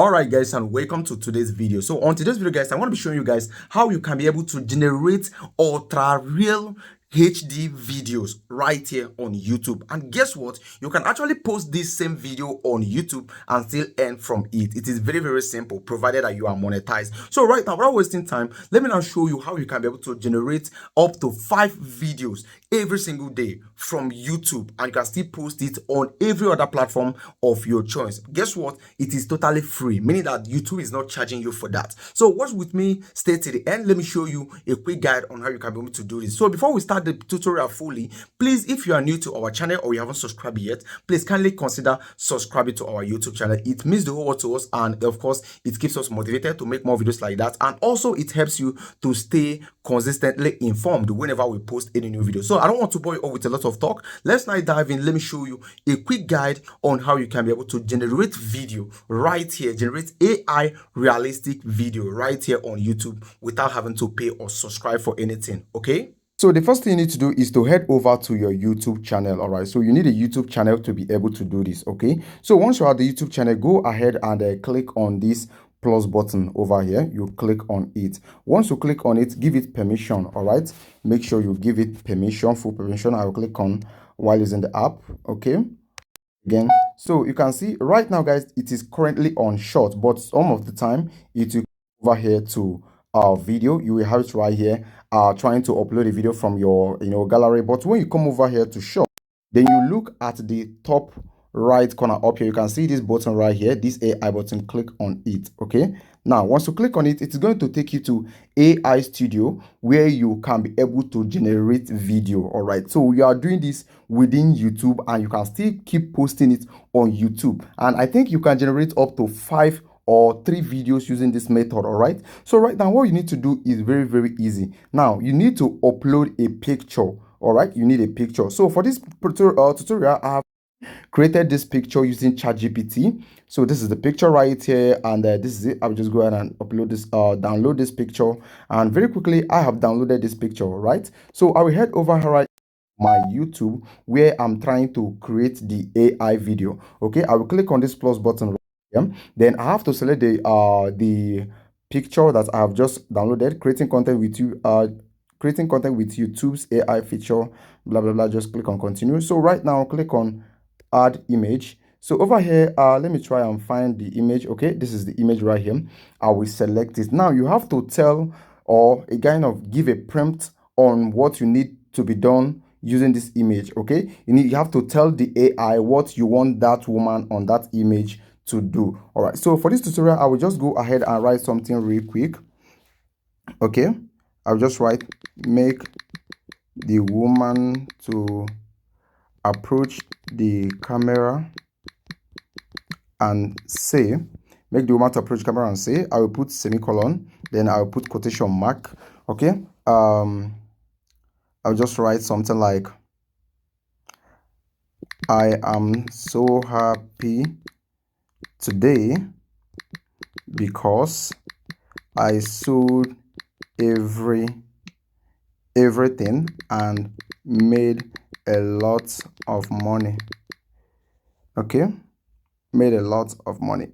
All right, guys, and welcome to today's video. So on today's video, guys, I want to be showing you guys how you can be able to generate ultra real HD videos right here on YouTube. And guess what? You can actually post this same video on YouTube and still earn from it. It is very, very simple, provided that you are monetized. So right now, without wasting time, let me now show you how you can be able to generate up to 5 videos every single day from YouTube, and you can still post it on every other platform of your choice. Guess what? It is totally free, meaning that YouTube is not charging you for that. So watch with me, stay to the end. Let me show you a quick guide on how you can be able to do this. So before we start the tutorial fully, please, if you are new to our channel or you haven't subscribed yet, please kindly consider subscribing to our YouTube channel. It means the whole world to us, and of course it keeps us motivated to make more videos like that, and also it helps you to stay consistently informed whenever we post any new video. So I don't want to bore you all with a lot of talk. Let's now dive in. Let me show you a quick guide on how you can be able to generate video right here, generate AI realistic video right here on YouTube without having to pay or subscribe for anything. Okay, so the first thing you need to do is to head over to your YouTube channel. All right, so you need a YouTube channel to be able to do this. Okay, so once you're at the YouTube channel, go ahead and click on this plus button over here. You click on it. Once you click on it, give it permission. All right, make sure you give it permission, full permission. I will click on while using the app. Okay, again, so you can see right now, guys, it is currently on short, but some of the time it will over here to video. You will have it right here trying to upload a video from your gallery. But when you come over here to short, then you look at the top right corner up here, you can see this button right here, this AI button. Click on it. Okay, now once you click on it, it's going to take you to AI Studio, where you can be able to generate video. All right, so you are doing this within YouTube, and you can still keep posting it on YouTube, and I think you can generate up to 5 or 3 videos using this method. All right, so right now what you need to do is very, very easy. Now you need to upload a picture. All right, you need a picture. So for this tutorial, I have created this picture using ChatGPT. So this is the picture right here, and this is it. I'll just go ahead and upload this, download this picture, and very quickly I have downloaded this picture. Right, so I will head over here right my YouTube, where I'm trying to create the AI video. Okay, I will click on this plus button right here. Then I have to select the picture that I have just downloaded, creating content with YouTube's AI feature, blah blah blah. Just click on continue. So right now click on add image. So over here, let me try and find the image. Okay, this is the image right here. I will select it. Now you have to tell, or a kind of give a prompt on what you need to be done using this image. Okay, you have to tell the AI what you want that woman on that image to do. All right, so for this tutorial, I will just go ahead and write something real quick. Okay, I'll just write, make the woman to approach the camera and say, make the woman to approach the camera and say. I will put semicolon, then I will put quotation mark. Okay, I'll just write something like, I am so happy today because I sold everything and made a lot of money. Okay, made a lot of money.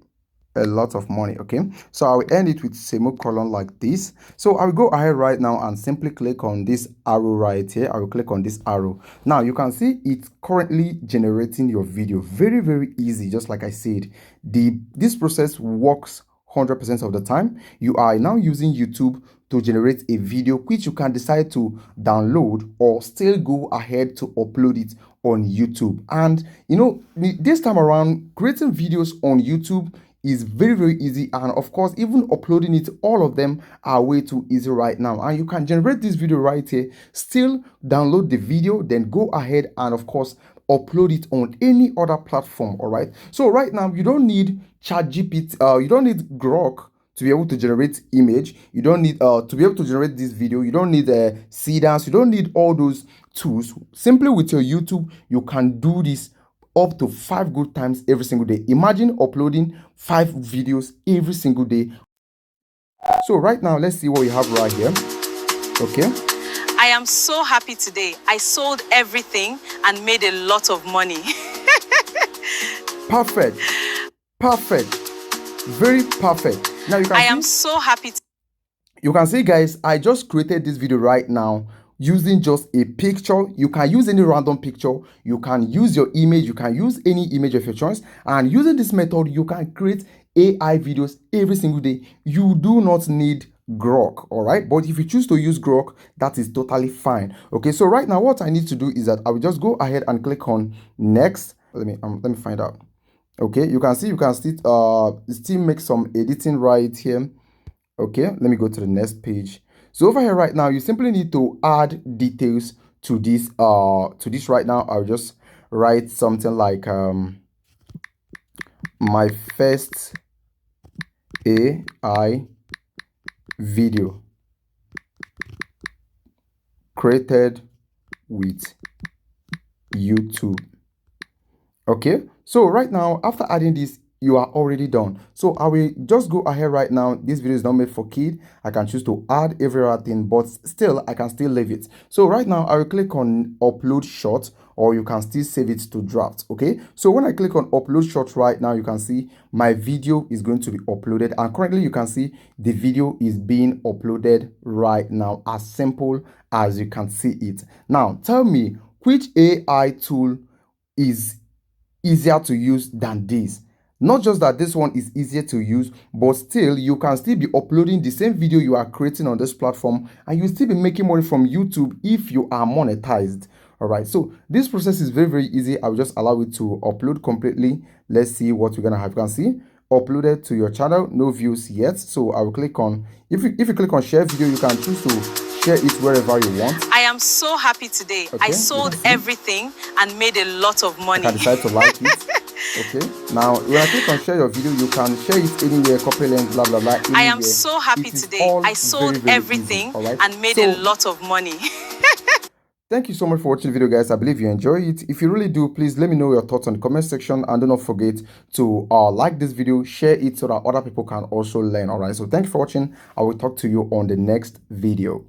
Okay, so I will end it with semicolon like this. So I will go ahead right now and simply click on this arrow right here. I will click on this arrow. Now you can see it's currently generating your video. Very, very easy. Just like I said, this process works 100% of the time. You are now using YouTube to generate a video, which you can decide to download or still go ahead to upload it on YouTube. And this time around, creating videos on YouTube is very, very easy, and of course even uploading it, all of them are way too easy right now. And you can generate this video right here, still download the video, then go ahead and of course upload it on any other platform. All right, so right now you don't need ChatGPT, you don't need Grok to be able to generate image. You don't need to be able to generate this video. You don't need CDANs. You don't need all those tools. Simply with your YouTube, you can do this up to 5 good times every single day. Imagine uploading 5 videos every single day. So right now, let's see what we have right here. Okay, I am so happy today. I sold everything and made a lot of money. Perfect. Very perfect. Now you can I see, am so happy. you can see guys, I just created this video right now using just a picture. You can use any random picture, you can use your image, you can use any image of your choice, and using this method you can create AI videos every single day. You do not need Grok, all right? But if you choose to use Grok, that is totally fine. Okay, so right now what I need to do is that I will just go ahead and click on next. Let me find out. Okay, you can see you can still make some editing right here. Okay, let me go to the next page. So over here right now, you simply need to add details to this right now. I'll just write something like my first AI video created with YouTube. Okay, so right now after adding this, you are already done. So I will just go ahead right now. This video is not made for kid. I can choose to add every other thing, but still I can still leave it. So right now I will click on upload short, or you can still save it to draft. Okay, so when I click on upload short right now, you can see my video is going to be uploaded, and currently you can see the video is being uploaded right now, as simple as you can see it. Now tell me, which AI tool is easier to use than this? Not just that this one is easier to use, but still you can still be uploading the same video you are creating on this platform, and you still be making money from YouTube if you are monetized. All right, so this process is very easy. I'll just allow it to upload completely. Let's see what we're gonna have. You can see uploaded to your channel, no views yet. So I will click on, if you click on share video, you can choose to share it wherever you want. I am so happy today. Okay, I sold everything and made a lot of I money. can decide to like it. Okay, now when I click on share your video, you can share it anywhere, copy link, blah blah blah. Anywhere. I am so happy today. I sold everything and made a lot of money. Thank you so much for watching the video, guys. I believe you enjoy it. If you really do, please let me know your thoughts in the comment section, and do not forget to like this video, share it so that other people can also learn. All right, so thank you for watching. I will talk to you on the next video.